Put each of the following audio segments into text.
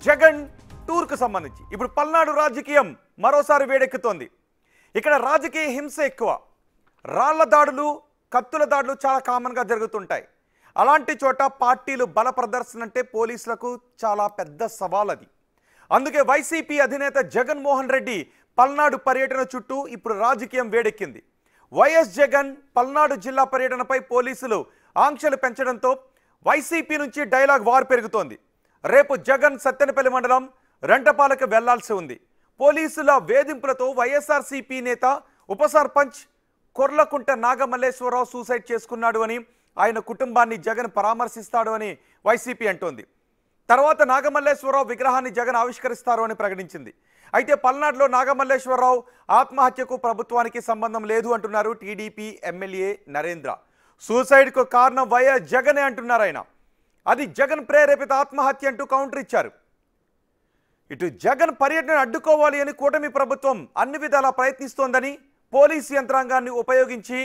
జగన్ టూర్కు సంబంధించి ఇప్పుడు పల్నాడు రాజకీయం మరోసారి వేడెక్కుతోంది. ఇక్కడ రాజకీయ హింస ఎక్కువ, రాళ్ల దాడులు, కత్తుల దాడులు చాలా కామన్గా జరుగుతుంటాయి. అలాంటి చోట పార్టీలు బల ప్రదర్శన అంటే పోలీసులకు చాలా పెద్ద సవాల్ అది. అందుకే వైసీపీ అధినేత జగన్మోహన్ రెడ్డి పల్నాడు పర్యటన చుట్టూ ఇప్పుడు రాజకీయం వేడెక్కింది. వైఎస్ జగన్ పల్నాడు జిల్లా పర్యటనపై పోలీసులు ఆంక్షలు పెంచడంతో వైసీపీ నుంచి డైలాగ్ వార్ పెరుగుతోంది. రేపు జగన్ సత్తెనపల్లి మండలం రెంటపాలకు వెళ్లాల్సి ఉంది. పోలీసుల వేధింపులతో వైఎస్ఆర్సీపీ నేత ఉప సర్పంచ్ కొర్లకుంట నాగమల్లేశ్వరరావు సూసైడ్ చేసుకున్నాడు అని, ఆయన కుటుంబాన్ని జగన్ పరామర్శిస్తాడు అని వైసీపీ అంటోంది. తర్వాత నాగమల్లేశ్వరరావు విగ్రహాన్ని జగన్ ఆవిష్కరిస్తారు అని ప్రకటించింది. అయితే పల్నాడులో నాగమల్లేశ్వరరావు ఆత్మహత్యకు ప్రభుత్వానికి సంబంధం లేదు అంటున్నారు టీడీపీ ఎమ్మెల్యే నరేంద్ర. సూసైడ్కు కారణం వైఎస్ జగనే అంటున్నారు ఆయన. అది జగన్ ప్రేరేపిత ఆత్మహత్య అంటూ కౌంటర్ ఇచ్చారు. ఇటు జగన్ పర్యటన అడ్డుకోవాలి అని కూటమి ప్రభుత్వం అన్ని విధాలా ప్రయత్నిస్తోందని, పోలీసు యంత్రాంగాన్ని ఉపయోగించి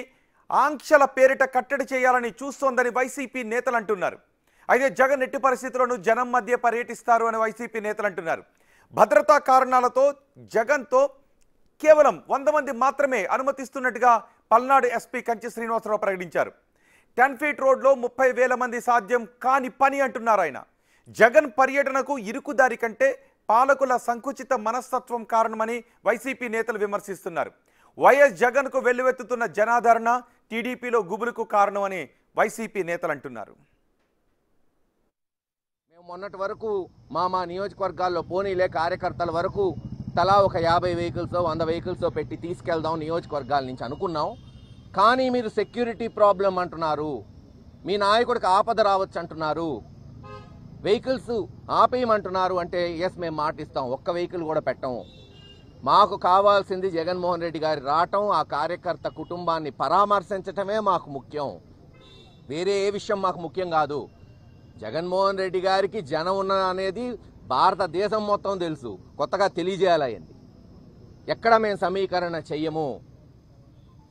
ఆంక్షల పేరిట కట్టడి చేయాలని చూస్తోందని వైసీపీ నేతలు అంటున్నారు. అయితే జగన్ ఎట్టి పరిస్థితుల్లోనూ జనం మధ్య పర్యటిస్తారు అని వైసీపీ నేతలు అంటున్నారు. భద్రతా కారణాలతో జగన్తో కేవలం 100 మంది మాత్రమే అనుమతిస్తున్నట్టుగా పల్నాడు ఎస్పీ కంచి శ్రీనివాసరావు ప్రకటించారు. 10 ఫీట్ రోడ్లో 30,000 మంది సాధ్యం కాని పని అంటున్నారు ఆయన. జగన్ పర్యటనకు ఇరుకుదారి కంటే పాలకుల సంకుచిత మనస్తత్వం కారణమని వైసీపీ నేతలు విమర్శిస్తున్నారు. వైఎస్ జగన్కు వెల్లువెత్తుతున్న జనాదరణ టీడీపీలో గుబులుకు కారణమని వైసీపీ నేతలు అంటున్నారు. మేము మొన్నటి వరకు మా నియోజకవర్గాల్లో పోనీలే కార్యకర్తల వరకు తలా ఒక 50 వెహికల్స్ 100 వెహికల్స్ పెట్టి తీసుకెళ్దాం నియోజకవర్గాల నుంచి అనుకున్నాం. కానీ మీరు సెక్యూరిటీ ప్రాబ్లం అంటున్నారు, మీ నాయకుడికి ఆపద రావచ్చు అంటున్నారు, వెహికల్స్ ఆపేయమంటున్నారు. అంటే ఎస్ మేము మాటిస్తాం, ఒక్క వెహికల్ కూడా పెట్టము. మాకు కావాల్సింది జగన్మోహన్ రెడ్డి గారి రావటం, ఆ కార్యకర్త కుటుంబాన్ని పరామర్శించటమే మాకు ముఖ్యం. వేరే ఏ విషయం మాకు ముఖ్యం కాదు. జగన్మోహన్ రెడ్డి గారికి జనం ఉన్న అనేది భారతదేశం మొత్తం తెలుసు. కొత్తగా తెలియజేయాలండి. ఎక్కడ మేము సమీకరణ చెయ్యము.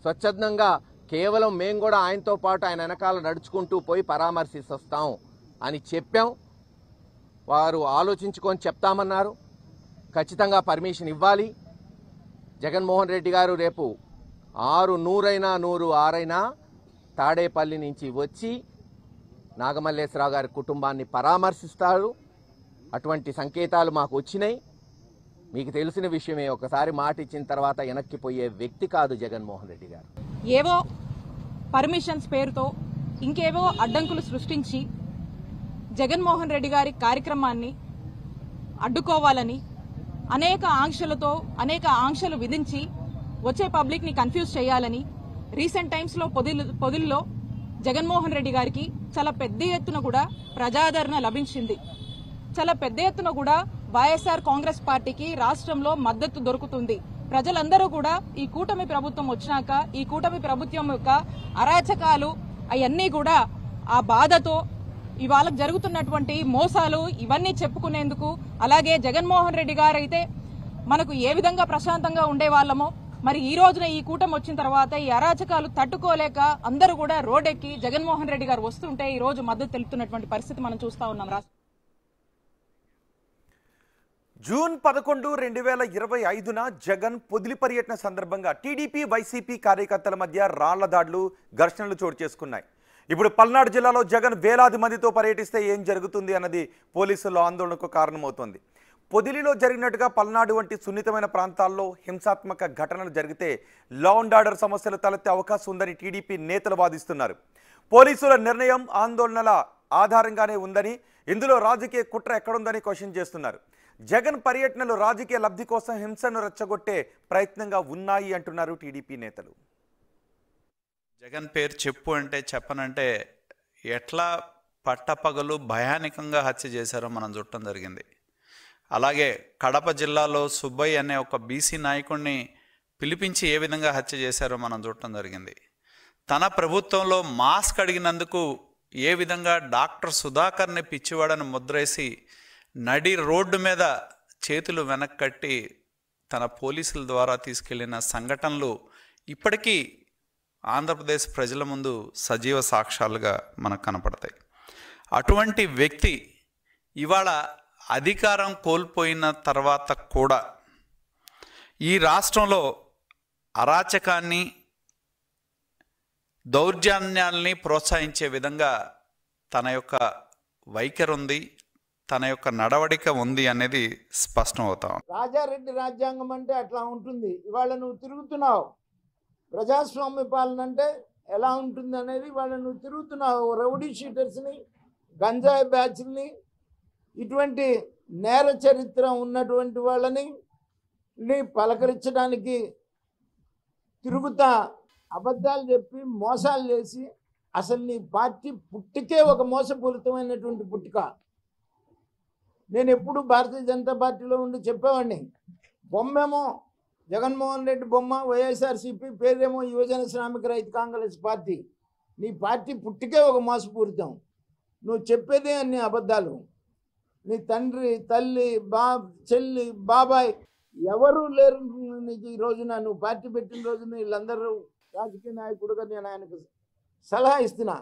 స్వచ్ఛందంగా కేవలం మేము కూడా ఆయనతో పాటు ఆయన వెనకాల నడుచుకుంటూ పోయి పరామర్శిస్తాం అని చెప్పాం. వారు ఆలోచించుకొని చెప్తామన్నారు. ఖచ్చితంగా పర్మిషన్ ఇవ్వాలి. జగన్మోహన్ రెడ్డి గారు రేపు 100 తాడేపల్లి నుంచి వచ్చి నాగమల్లేశ్వరరావు గారి కుటుంబాన్ని పరామర్శిస్తారు. అటువంటి సంకేతాలు మాకు వచ్చినాయి. మీకు తెలిసిన విషయమే. ఒకసారి మాట ఇచ్చిన తర్వాత వెనక్కిపోయే వ్యక్తి కాదు జగన్మోహన్ రెడ్డి గారు. ఏవో పర్మిషన్స్ పేరుతో ఇంకేవో అడ్డంకులు సృష్టించి జగన్మోహన్ రెడ్డి గారి కార్యక్రమాన్ని అడ్డుకోవాలని అనేక ఆంక్షలు విధించి వచ్చే పబ్లిక్ ని కన్ఫ్యూజ్ చేయాలని రీసెంట్ టైమ్స్ లో పొదిల్లో జగన్మోహన్ రెడ్డి గారికి చాలా పెద్ద ఎత్తున కూడా ప్రజాదరణ లభించింది. చాలా పెద్ద ఎత్తున కూడా వైఎస్ఆర్ కాంగ్రెస్ పార్టీకి రాష్ట్రంలో మద్దతు దొరుకుతుంది. ప్రజలందరూ కూడా ఈ కూటమి ప్రభుత్వం వచ్చినాక ఈ కూటమి ప్రభుత్వం యొక్క అరాచకాలు అవన్నీ కూడా ఆ బాధతో ఇవాళ జరుగుతున్నటువంటి మోసాలు ఇవన్నీ చెప్పుకునేందుకు, అలాగే జగన్మోహన్ రెడ్డి గారు అయితే మనకు ఏ విధంగా ప్రశాంతంగా ఉండేవాళ్ళమో, మరి ఈ రోజున ఈ కూటమి వచ్చిన తర్వాత ఈ అరాచకాలు తట్టుకోలేక అందరూ కూడా రోడ్డెక్కి జగన్మోహన్ రెడ్డి గారు వస్తుంటే ఈ రోజు మద్దతు తెలుపుతున్నటువంటి పరిస్థితి మనం చూస్తా ఉన్నాం. జూన్ 11, 2025న జగన్ పొదిలి పర్యటన సందర్భంగా టీడీపీ వైసీపీ కార్యకర్తల మధ్య రాళ్ల దాడులు, ఘర్షణలు చోటు చేసుకున్నాయి. ఇప్పుడు పల్నాడు జిల్లాలో జగన్ వేలాది మందితో పర్యటిస్తే ఏం జరుగుతుంది అన్నది పోలీసుల ఆందోళనకు కారణమవుతోంది. పొదిలిలో జరిగినట్టుగా పల్నాడు వంటి సున్నితమైన ప్రాంతాల్లో హింసాత్మక ఘటనలు జరిగితే లా అండ్ ఆర్డర్ సమస్యలు తలెత్తే అవకాశం ఉందని టీడీపీ నేతలు వాదిస్తున్నారు. పోలీసుల నిర్ణయం ఆందోళనల ఆధారంగానే ఉందని, ఇందులో రాజకీయ కుట్ర ఎక్కడుందని క్వశ్చన్ చేస్తున్నారు. జగన్ పర్యటనలు రాజకీయ లబ్ధి కోసం హింసను రెచ్చగొట్టే ప్రయత్నంగా ఉన్నాయి అంటున్నారు టీడీపీ నేతలు. జగన్ పేరు చెప్పు అంటే చెప్పనంటే ఎట్లా పట్టపగలు భయానకంగా హత్య చేశారో మనం చూడటం జరిగింది. అలాగే కడప జిల్లాలో సుబ్బయ్య అనే ఒక బీసీ నాయకుడిని పిలిపించి ఏ విధంగా హత్య చేశారో మనం చూడటం జరిగింది. తన ప్రభుత్వంలో మాస్క్ అడిగినందుకు ఏ విధంగా డాక్టర్ సుధాకర్ని పిచ్చివాడని ముద్రేసి నడి రోడ్డు మీద చేతులు వెనక్కట్టి తన పోలీసుల ద్వారా తీసుకెళ్లిన సంఘటనలు ఇప్పటికీ ఆంధ్రప్రదేశ్ ప్రజల ముందు సజీవ సాక్ష్యాలుగా మనకు కనపడతాయి. అటువంటి వ్యక్తి ఇవాళ అధికారం కోల్పోయిన తర్వాత కూడా ఈ రాష్ట్రంలో అరాచకాన్ని, దౌర్జన్యాల్ని ప్రోత్సహించే విధంగా తన యొక్క వైఖరి ఉంది, తన యొక్క నడవడిక ఉంది అనేది స్పష్టం అవుతాం. రాజారెడ్డి రాజ్యాంగం అంటే అట్లా ఉంటుంది. ఇవాళ నువ్వు తిరుగుతున్నావు, ప్రజాస్వామ్య పాలన అంటే ఎలా ఉంటుంది అనేది ఇవాళ నువ్వు తిరుగుతున్నావు. రౌడీ షీటర్స్ని, గంజాయి బ్యాచ్ని, ఇటువంటి నేర చరిత్ర ఉన్నటువంటి వాళ్ళని పలకరించడానికి తిరుగుతా అబద్ధాలు చెప్పి మోసాలు చేసి, అసలు నీ పార్టీ పుట్టికే ఒక మోసపూరితమైనటువంటి పుట్టుక. నేను ఎప్పుడు భారతీయ జనతా పార్టీలో ఉండి చెప్పేవాడిని, బొమ్మేమో జగన్మోహన్ రెడ్డి బొమ్మ, వైఎస్ఆర్సీపీ పేరేమో యువజన శ్రామిక రైతు కాంగ్రెస్ పార్టీ. నీ పార్టీ పుట్టికే ఒక మోసపూరితం, నువ్వు చెప్పేదే అన్ని అబద్ధాలు. నీ తండ్రి, తల్లి, చెల్లి, బాబాయ్ ఎవరు లేరు నీకు. ఈ రోజున నువ్వు పార్టీ పెట్టిన రోజున వీళ్ళందరూ రాజకీయ నాయకుడుగా నేను ఆయనకు సలహా ఇస్తున్నా.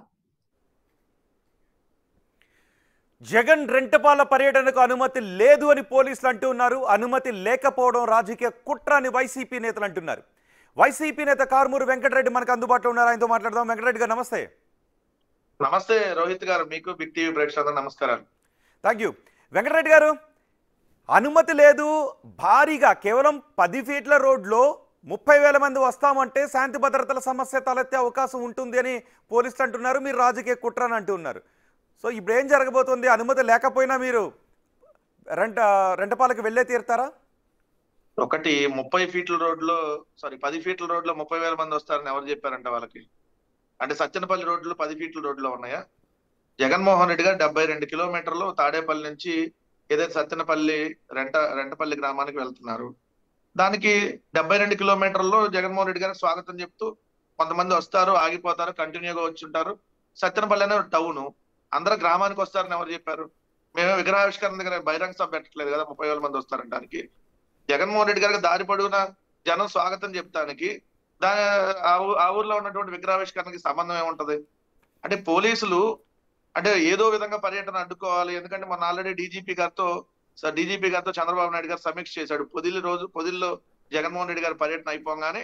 జగన్ రెంటపాల పర్యటనకు అనుమతి లేదు అని పోలీసులు అంటూ ఉన్నారు. అనుమతి లేకపోవడం రాజకీయ కుట్ర అని వైసీపీ నేతలు అంటున్నారు. వైసీపీ నేత కారుమూరి వెంకటరెడ్డి మనకు అందుబాటులో ఉన్నారు, ఆయనతో మాట్లాడదాం. వెంకటరెడ్డి గారు నమస్తే. నమస్తే రోహిత్ గారు, మీకు బిగ్ టీవీ ప్రేక్షకులకు నమస్కారాలు. Thank you. వెంకటరెడ్డి గారు, అనుమతి లేదు, భారీగా కేవలం 10 ఫీట్ల రోడ్లో 30,000 మంది వస్తామంటే శాంతి భద్రతల సమస్య తలెత్తే అవకాశం ఉంటుంది అని పోలీసులు అంటున్నారు. మీరు రాజకీయ కుట్ర అని అంటున్నారు. సో ఇప్పుడు ఏం జరగబోతుంది? అనుమతి లేకపోయినా మీరు రెంటపాలకు వెళ్ళే తీరుతారా? ఒకటి 30 ఫీట్ల రోడ్లో 10 ఫీట్ల రోడ్లో 30,000 మంది వస్తారని ఎవరు చెప్పారంట వాళ్ళకి? అంటే సత్తెనపల్లి రోడ్లు 10 ఫీట్ల రోడ్లో ఉన్నాయా? జగన్మోహన్ రెడ్డి గారు 72 కిలోమీటర్లు తాడేపల్లి నుంచి ఏదైతే సత్తెనపల్లి రెంటపల్లి గ్రామానికి వెళ్తున్నారు. దానికి 72 కిలోమీటర్లో జగన్మోహన్ రెడ్డి గారికి స్వాగతం చెప్తూ కొంతమంది వస్తారు, ఆగిపోతారు, కంటిన్యూగా వచ్చి ఉంటారు. సత్తెనపల్లి అనే టౌను, అందరూ గ్రామానికి వస్తారని ఎవరు చెప్పారు? మేము విగ్రహావిష్కరణ దగ్గర బహిరంగ సభ పెట్టట్లేదు కదా 30,000 మంది వస్తారంటానికి. జగన్మోహన్ రెడ్డి గారికి దారి పొడుగున జనం స్వాగతం చెప్తానికి ఆ ఊర్లో ఉన్నటువంటి విగ్రహావిష్కరణకి సంబంధం ఏముంటది? అంటే పోలీసులు అంటే ఏదో విధంగా పర్యటన అడ్డుకోవాలి. ఎందుకంటే మొన్న ఆల్రెడీ డీజీపీ గారితో చంద్రబాబు నాయుడు గారు సమీక్ష చేశాడు. పొదిల్లో జగన్మోహన్ రెడ్డి గారి పర్యటన అయిపోగానే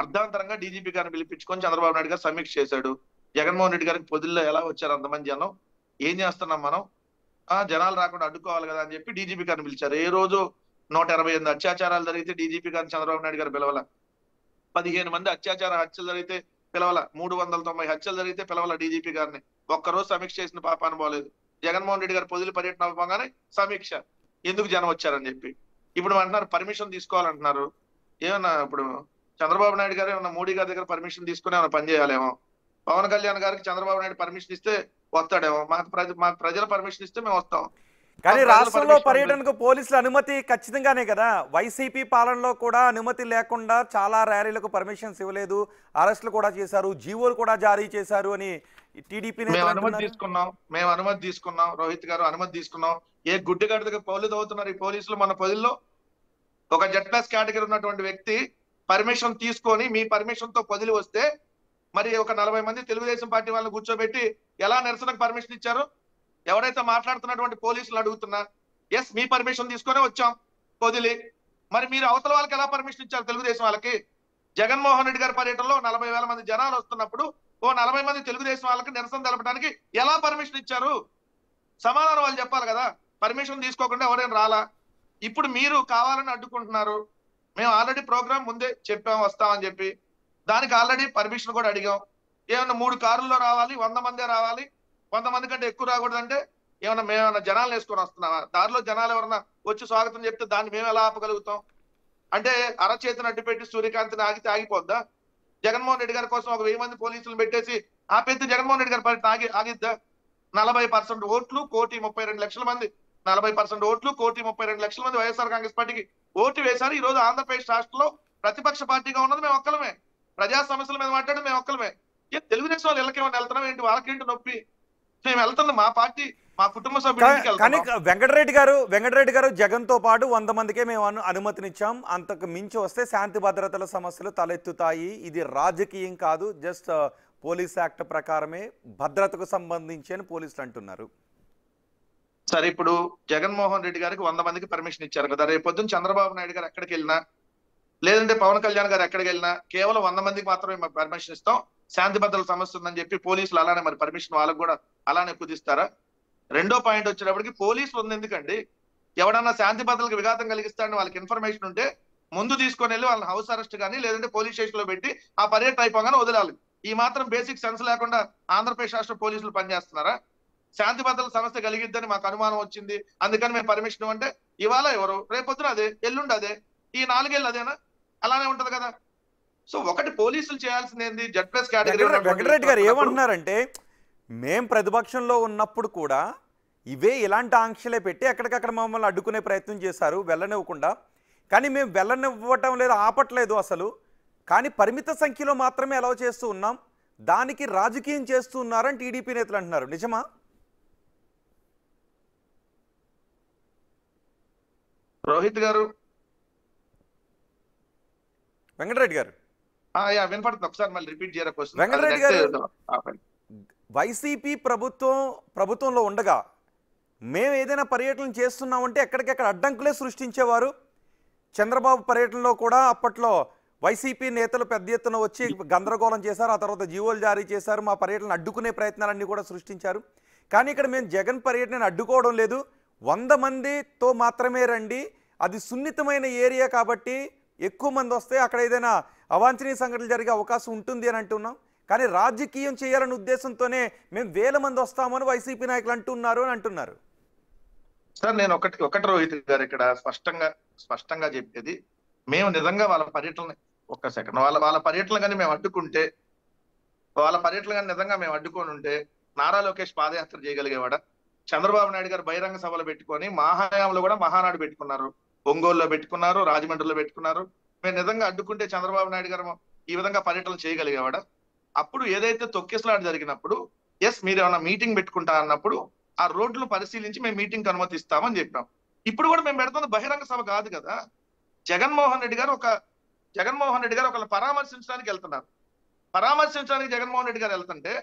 అర్ధాంతరంగా డీజీపీ గారిని పిలిపించుకొని చంద్రబాబు నాయుడు గారు సమీక్ష చేశాడు. జగన్మోహన్ రెడ్డి గారికి పొదిల్లో ఎలా వచ్చారు అంతమంది జనం, ఏం చేస్తున్నాం మనం, జనాలు రాకుండా అడ్డుకోవాలి కదా అని చెప్పి డీజీపీ గారిని పిలిచారు. ఏ రోజు 188 అత్యాచారాలు జరిగితే డీజీపీ గారిని చంద్రబాబు నాయుడు గారు పిలవాల, 15 మంది హత్యలు జరిగితే పిలవాల, 390 హత్యలు జరిగితే పిలవాల డీజీపీ గారిని. ఒక్కరోజు సమీక్ష చేసిన పాపాను పోలేదు. జగన్మోహన్ రెడ్డి గారు పొదిలి పర్యటన అవ్వగానే సమీక్ష, ఎందుకు జనం వచ్చారని చెప్పి. ఇప్పుడు అంటున్నారు పర్మిషన్ తీసుకోవాలంటున్నారు. ఏమన్నా ఇప్పుడు చంద్రబాబు నాయుడు గారు ఏమన్నా మోడీ గారి దగ్గర పర్మిషన్ తీసుకుని ఏమైనా పని చేయాలేమో? పవన్ కళ్యాణ్ గారికి చంద్రబాబు నాయుడు పర్మిషన్ ఇస్తే వస్తాడేమో, మాకు ప్రజల పర్మిషన్ ఇస్తే మేము వస్తాం. కానీ రాష్ట్రంలో పర్యటనకు పోలీసుల అనుమతి ఖచ్చితంగానే కదా. వైసీపీ పాలనలో కూడా అనుమతి లేకుండా చాలా ర్యాలీలకు పర్మిషన్స్ ఇవ్వలేదు, అరెస్టులు కూడా చేశారు, జీవోలు కూడా జారీ చేశారు అని టీడీపీ మేము అనుమతి తీసుకున్నాం రోహిత్ గారు, అనుమతి తీసుకున్నాం. ఏ గుడ్డిగాడి దగ్గర పోలీసు అవుతున్నారు ఈ పోలీసులు. మన పొదిల్లో ఒక Z+ కేటగిరీ ఉన్నటువంటి వ్యక్తి పర్మిషన్ తీసుకొని మీ పర్మిషన్ తో పొదిలి వస్తే మరి ఒక 40 మంది తెలుగుదేశం పార్టీ వాళ్ళని కూర్చోబెట్టి ఎలా నిరసనకు పర్మిషన్ ఇచ్చారు? ఎవరైతే మాట్లాడుతున్నటువంటి పోలీసులు అడుగుతున్నా, ఎస్ మీ పర్మిషన్ తీసుకునే వచ్చాం పొదిలి, మరి మీరు అవతల వాళ్ళకి ఎలా పర్మిషన్ ఇచ్చారు? తెలుగుదేశం వాళ్ళకి జగన్మోహన్ రెడ్డి గారి పర్యటనలో 40,000 మంది జనాలు వస్తున్నప్పుడు 40 మంది తెలుగుదేశం వాళ్ళకి నిరసన తెలపడానికి ఎలా పర్మిషన్ ఇచ్చారు? సమాధానం వాళ్ళు చెప్పాలి కదా. పర్మిషన్ తీసుకోకుండా ఎవరైనా రాలా. ఇప్పుడు మీరు కావాలని అడ్డుకుంటున్నారు. మేము ఆల్రెడీ ప్రోగ్రామ్ ముందే చెప్పాం వస్తామని చెప్పి, దానికి ఆల్రెడీ పర్మిషన్ కూడా అడిగాం. ఏమన్నా 3 కార్లలో రావాలి, 100 మందే రావాలి, 100 మంది కంటే ఎక్కువ రాకూడదు అంటే మేమన్నా జనాలు వేసుకొని వస్తున్నావా? దారిలో జనాలు ఎవరన్నా వచ్చి స్వాగతం చెప్తే దాన్ని మేము ఎలా ఆపగలుగుతాం? అంటే అరచేతిని అడ్డు పెట్టి సూర్యకాంతిని ఆగితే ఆగిపోద్దా? జగన్మోహన్ రెడ్డి గారి కోసం ఒక 1000 మంది పోలీసులు పెట్టేసి ఆపేస్తే జగన్మోహన్ రెడ్డి గారి పర్యటన ఆగిద్దా? 40% ఓట్లు, 1,32,00,000 మంది, 40% ఓట్లు, 1,32,00,000 మంది వైఎస్ఆర్ కాంగ్రెస్ పార్టీకి ఓటు వేశారు. ఈ రోజు ఆంధ్రప్రదేశ్ రాష్ట్రంలో ప్రతిపక్ష పార్టీగా ఉన్నది మేము ఒక్కలమే, ప్రజా సమస్యల మీద మాట్లాడేది మేము ఒక్కలమే. తెలుగుదేశం వాళ్ళు ఇళ్ళకేమన్నా వెళ్తున్నాం ఏంటి? వాళ్ళకేంటి నొప్పి? మేము వెళ్తున్నాం, మా పార్టీ మా కుటుంబ సభ్యులు. కానీ వెంకటరెడ్డి గారు జగన్ తో పాటు 100 మందికే మేము అనుమతినిచ్చాం, అంతకు మించి వస్తే శాంతి భద్రతల సమస్యలు తలెత్తుతాయి, ఇది రాజకీయం కాదు, జస్ట్ పోలీస్ యాక్ట్ ప్రకారమే భద్రతకు సంబంధించి అని పోలీసులు అంటున్నారు. సరే, ఇప్పుడు జగన్మోహన్ రెడ్డి గారికి 100 మందికి పర్మిషన్ ఇచ్చారు కదా. రేపు పొద్దున్న చంద్రబాబు నాయుడు గారు ఎక్కడికి వెళ్ళినా, లేదంటే పవన్ కళ్యాణ్ గారు ఎక్కడికి వెళ్ళినా కేవలం 100 మందికి మాత్రమే మేము పర్మిషన్ ఇస్తాం, శాంతి భద్రతల సమస్య ఉందని చెప్పి పోలీసులు అలానే మరి పర్మిషన్ వాళ్ళకు కూడా అలానే కుదిస్తారా? రెండో పాయింట్ వచ్చేటప్పటికి పోలీసులు ఉంది ఎందుకండి, ఎవడన్నా శాంతి భద్రతలకు విఘాతం కలిగిస్తాడని వాళ్ళకి ఇన్ఫర్మేషన్ ఉంటే ముందు తీసుకొని వెళ్ళి వాళ్ళని హౌస్ అరెస్ట్ కానీ లేదంటే పోలీస్ స్టేషన్ లో పెట్టి ఆ పర్యటన అయిపోగానే వదిలాలి. ఈ మాత్రం బేసిక్ సెన్స్ లేకుండా ఆంధ్రప్రదేశ్ రాష్ట్ర పోలీసులు పనిచేస్తున్నారా? శాంతి భద్రతల సమస్య కలిగిద్దని మాకు అనుమానం వచ్చింది అందుకని మేము పర్మిషన్ అంటే ఇవాళ ఎవరు, రేపొద్దున అదే, ఎల్లుండి అదే, ఈ 4 ఏళ్ళు అదేనా? అలానే ఉంటది కదా. సో ఒకటి పోలీసులు చేయాల్సింది ఏంది, జెడ్+ కేటగిరీ. వెంకటరెడ్డి గారు ఏమంటున్నారంటే, మేం ప్రతిపక్షంలో ఉన్నప్పుడు కూడా ఇవే ఇలాంటి ఆంక్షలే పెట్టి ఎక్కడికక్కడ మమ్మల్ని అడ్డుకునే ప్రయత్నం చేశారు వెళ్ళనివ్వకుండా. కానీ మేము వెళ్ళనివ్వటం లేదు, ఆపట్లేదు అసలు. కానీ పరిమిత సంఖ్యలో మాత్రమే అలౌ చేస్తూ ఉన్నాం, దానికి రాజకీయం చేస్తూ ఉన్నారని టీడీపీ నేతలు అంటున్నారు. నిజమా? రోహిత్ గారు, వెంకటరెడ్డి గారు వినపడుతుంది, ఒకసారి మళ్ళీ రిపీట్ చేయరా క్వశ్చన్. వెంకటరెడ్డి గారు, వైసీపీ ప్రభుత్వంలో ఉండగా మేము ఏదైనా పర్యటన చేస్తున్నామంటే ఎక్కడికెక్కడ అడ్డంకులే సృష్టించేవారు. చంద్రబాబు పర్యటనలో కూడా అప్పట్లో వైసీపీ నేతలు పెద్ద ఎత్తున వచ్చి గందరగోళం చేశారు, ఆ తర్వాత జీవోలు జారీ చేశారు, మా పర్యటన అడ్డుకునే ప్రయత్నాలన్నీ కూడా సృష్టించారు. కానీ ఇక్కడ మేము జగన్ పర్యటనను అడ్డుకోవడం లేదు, 100 మందితో మాత్రమే రండి, అది సున్నితమైన ఏరియా కాబట్టి ఎక్కువ మంది వస్తే అక్కడ ఏదైనా అవాంఛనీయ సంఘటనలు జరిగే అవకాశం ఉంటుంది అని అంటున్నాం. కానీ రాజకీయం చేయాలనే ఉద్దేశంతోనే మేము 1000 మంది వస్తామని వైసీపీ నాయకులు అంటున్నారు అని అంటున్నారు. సార్, నేను ఒకటి రోహిత్ గారు ఇక్కడ స్పష్టంగా చెప్పేది, మేము నిజంగా వాళ్ళ పర్యటన ఒక్క సెకండ్ వాళ్ళ పర్యటన కానీ మేము అడ్డుకుంటే, వాళ్ళ పర్యటన కానీ నిజంగా మేము అడ్డుకొని ఉంటే నారా లోకేష్ పాదయాత్ర చేయగలిగేవాడా? చంద్రబాబు నాయుడు గారు బహిరంగ సభలు పెట్టుకొని మా హయాంలో కూడా మహానాడు పెట్టుకున్నారు, ఒంగోలులో పెట్టుకున్నారు, రాజమండ్రిలో పెట్టుకున్నారు. మేము నిజంగా అడ్డుకుంటే చంద్రబాబు నాయుడు గారు ఈ విధంగా పర్యటన చేయగలిగేవాడా? అప్పుడు ఏదైతే తొక్కిసలాట జరిగినప్పుడు మీరు ఏమైనా మీటింగ్ పెట్టుకుంటా అన్నప్పుడు ఆ రోడ్లు పరిశీలించి మేము మీటింగ్ అనుమతిస్తామని చెప్పాం. ఇప్పుడు కూడా మేము పెడుతున్న బహిరంగ సభ కాదు కదా. జగన్మోహన్ రెడ్డి గారు ఒకళ్ళు పరామర్శించడానికి వెళ్తున్నారు. పరామర్శించడానికి జగన్మోహన్ రెడ్డి గారు వెళ్తుంటే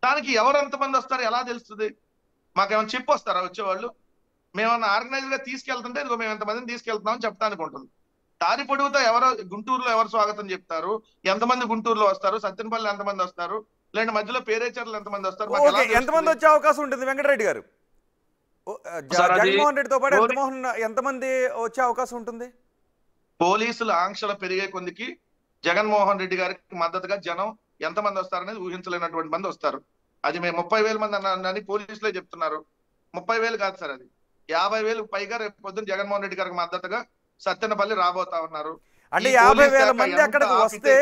దానికి ఎవరు ఎంతమంది వస్తారు ఎలా తెలుస్తుంది? మాకేమైనా చెప్పి వస్తారా వచ్చేవాళ్ళు? మేమన్నా ఆర్గనైజ్ గా తీసుకెళ్తుంటే ఇదిగో మేము ఎంతమందిని తీసుకెళ్తున్నామని చెప్తానికి ఉంటుంది. దారి పొడుగుతా గుంటూరులో ఎవరు స్వాగతం చెప్తారు, ఎంతమంది గుంటూరులో వస్తారు, సత్యనపల్లి ఎంతమంది వస్తారు, లేదంటే మధ్యలో పేరేచర్లు ఎంతమంది వస్తారు, ఎంతమంది వచ్చే అవకాశం ఉంటుంది వెంకటరెడ్డి గారు? జగన్మోహన్ రెడ్డితో పాటు ఎంతమంది వచ్చే అవకాశం ఉంటుంది? పోలీసుల ఆంక్షలు పెరిగే కొద్దికి జగన్మోహన్ రెడ్డి గారికి మద్దతుగా జనం ఎంతమంది వస్తారనేది ఊహించలేనటువంటి మంది వస్తారు. అది మేము 30,000 మంది అని పోలీసులే చెప్తున్నారు. 30,000 కాదు సార్, అది 50,000 పైగా రేపు పొద్దున్న జగన్మోహన్ రెడ్డి గారికి మద్దతుగా సత్యనపల్లి రాబోతా ఉన్నారు. అంటే 50,000 మంది అక్కడికి వస్తే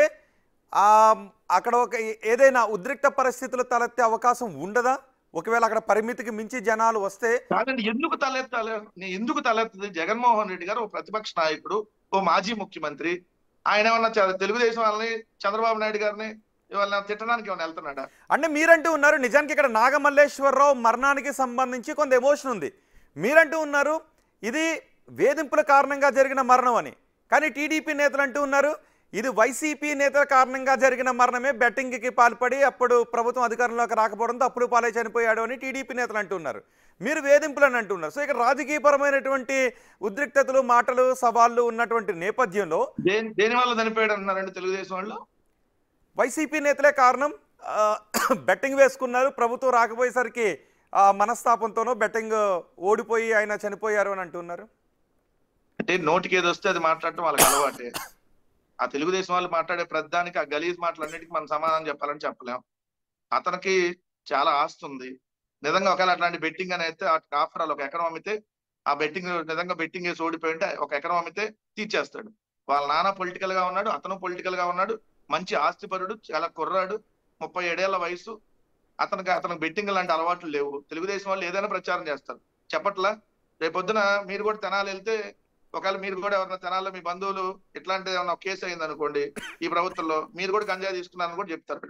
అక్కడ ఒక ఏదైనా ఉద్రిక్త పరిస్థితులు తలెత్తే అవకాశం ఉండదా? ఒకవేళ అక్కడ పరిమితికి మించి జనాలు వస్తే? కాదండి, ఎందుకు తలెత్తది? జగన్మోహన్ రెడ్డి గారు ఓ ప్రతిపక్ష నాయకుడు, ఓ మాజీ ముఖ్యమంత్రి. ఆయన ఏమన్నా తెలుగుదేశం వాళ్ళని, చంద్రబాబు నాయుడు గారిని ఇవాళ తిట్టడానికి ఏమైనా వెళ్తున్నాడా? అంటే మీరంటూ ఉన్నారు నిజానికి ఇక్కడ నాగమల్లేశ్వరరావు మరణానికి సంబంధించి కొంత ఎమోషన్ ఉంది. మీరంటూ ఉన్నారు ఇది వేధింపుల కారణంగా జరిగిన మరణం అని. కానీ టీడీపీ నేతలు అంటూ ఉన్నారు ఇది వైసీపీ నేతల కారణంగా జరిగిన మరణమే, బెట్టింగ్కి పాల్పడి అప్పుడు ప్రభుత్వం అధికారంలోకి రాకపోవడంతో అప్పుడు పాలై చనిపోయాడు అని టీడీపీ నేతలు అంటున్నారు. మీరు వేధింపులు అని అంటున్నారు. సో ఇక్కడ రాజకీయపరమైనటువంటి ఉద్రిక్తతలు, మాటలు, సవాళ్లు ఉన్నటువంటి నేపథ్యంలో దేని వల్ల చనిపోయాడు అంటున్నారండి తెలుగుదేశం వాళ్ళు? వైసీపీ నేతలే కారణం, బెట్టింగ్ వేసుకున్నారు, ప్రభుత్వం రాకపోయేసరికి మనస్తాపంతోనో బెట్టింగ్ ఓడిపోయి ఆయన చనిపోయారు అని అంటున్నారు. అంటే నోటికి ఏది వస్తే అది మాట్లాడటం వాళ్ళకి అలవాటే. ఆ తెలుగుదేశం వాళ్ళు మాట్లాడే ప్రతిదానికి ఆ గలీజ్ మాటలన్నిటికీ మనం సమాధానం చెప్పాలని చెప్పలేం. అతనికి చాలా ఆస్తి ఉంది. నిజంగా ఒకవేళ అట్లాంటి బెట్టింగ్ అని అయితే ఆఫర్ ఒక ఎకరం అమ్మితే, ఆ బెట్టింగ్ నిజంగా బెట్టింగ్ వేసి ఓడిపోయి ఉంటే ఒక ఎకరం అమ్మితే తీర్చేస్తాడు. వాళ్ళ నాన్న పొలిటికల్ గా ఉన్నాడు, అతను పొలిటికల్ గా ఉన్నాడు, మంచి ఆస్తిపరుడు, చాలా కుర్రాడు, 37 ఏళ్ల వయసు. అతనికి బెట్టింగ్ లాంటి అలవాట్లు లేవు. తెలుగుదేశం వాళ్ళు ఏదైనా ప్రచారం చేస్తారు, చెప్పట్లా? రేపొద్దున మీరు కూడా తెనాలి వెళ్తే, ఒకవేళ మీరు కూడా ఎవరైనా తెనాల్లో మీ బంధువులు ఇట్లాంటి ఏమన్నా కేసు అయింది అనుకోండి ఈ ప్రభుత్వంలో, మీరు కూడా గంజాయి తీసుకున్నారని కూడా చెప్తారు.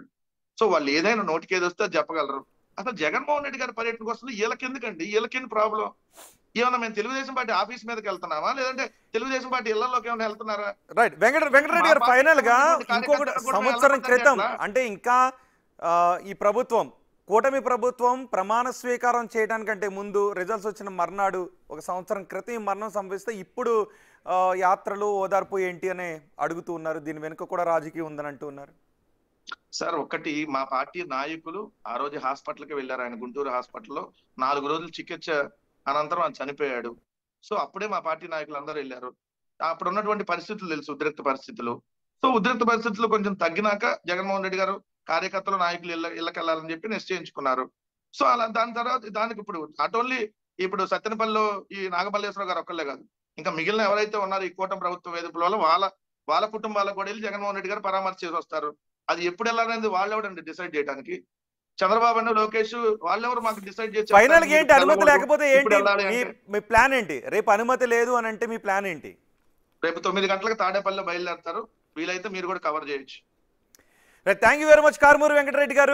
సో వాళ్ళు ఏదైనా నోటికి ఏది వస్తే చెప్పగలరు. అసలు జగన్మోహన్ రెడ్డి గారి పర్యటనకు వస్తుంది వీళ్ళకెందుకండి? వీళ్ళకేంటి ప్రాబ్లం? ఏమన్నా మేము తెలుగుదేశం పార్టీ ఆఫీస్ మీదకి వెళ్తున్నామా, లేదంటే తెలుగుదేశం పార్టీ ఇళ్లలోకి ఏమైనా వెళ్తున్నారా? రైట్. వెంకటరెడ్డి గారు, ఫైనల్ గా ఇంకొకటి, సంవత్సరం క్రితం అంటే ఇంకా ఈ ప్రభుత్వం కూటమి ప్రభుత్వం ప్రమాణ స్వీకారం చేయడానికంటే ముందు రిజల్ట్స్ వచ్చిన మర్నాడు 1 సంవత్సరం క్రితం ఈ మరణం సంభవిస్తే ఇప్పుడు యాత్రలు ఓదార్పు ఏంటి అని అడుగుతూ ఉన్నారు. దీని వెనుక కూడా రాజకీయం ఉందని అంటూ ఉన్నారు. సార్ ఒకటి మా పార్టీ నాయకులు ఆ రోజు హాస్పిటల్కి వెళ్ళారు. ఆయన గుంటూరు హాస్పిటల్లో 4 రోజులు చికిత్స అనంతరం ఆయన చనిపోయాడు. సో అప్పుడే మా పార్టీ నాయకులు అందరూ వెళ్ళారు. అప్పుడు ఉన్నటువంటి పరిస్థితులు తెలుసు, ఉద్రిక్త పరిస్థితులు. సో ఉద్రిక్త పరిస్థితులు కొంచెం తగ్గినాక జగన్మోహన్ రెడ్డి గారు కార్యకర్తలు నాయకులు ఇళ్ళకి వెళ్ళాలని చెప్పి నిశ్చయించుకున్నారు. సో అలా దాని తర్వాత దానికి ఇప్పుడు నాట్ ఓన్లీ ఇప్పుడు సత్తెనపల్లిలో ఈ నాగమల్లేశ్వరరావు గారు ఒక్కళ్ళే కాదు, ఇంకా మిగిలిన ఎవరైతే ఉన్నారో ఈ కూటమి ప్రభుత్వ వేదికల వల్ల వాళ్ళ కుటుంబాలకు కూడా వెళ్ళి జగన్మోహన్ రెడ్డి గారు పరామర్శ చేసి వస్తారు. అది ఎప్పుడు వెళ్ళాలనేది వాళ్ళెవడండి డిసైడ్ చేయడానికి? చంద్రబాబు అండ్ లోకేష్ వాళ్ళెవరు మాకు డిసైడ్ చేసి ఫైనల్ గా ఏంటి అనుమతి లేకపోతే ఏంటి మీ ప్లాన్ ఏంటి? రేపు అనుమతి లేదు అని అంటే మీ ప్లాన్ ఏంటి? రేపు 9 గంటలకు తాడేపల్లిలో బయలుదేరతారు. వీలైతే మీరు కూడా కవర్ చేయొచ్చు. Thank you very much Karumuri Venkatareddy గారు.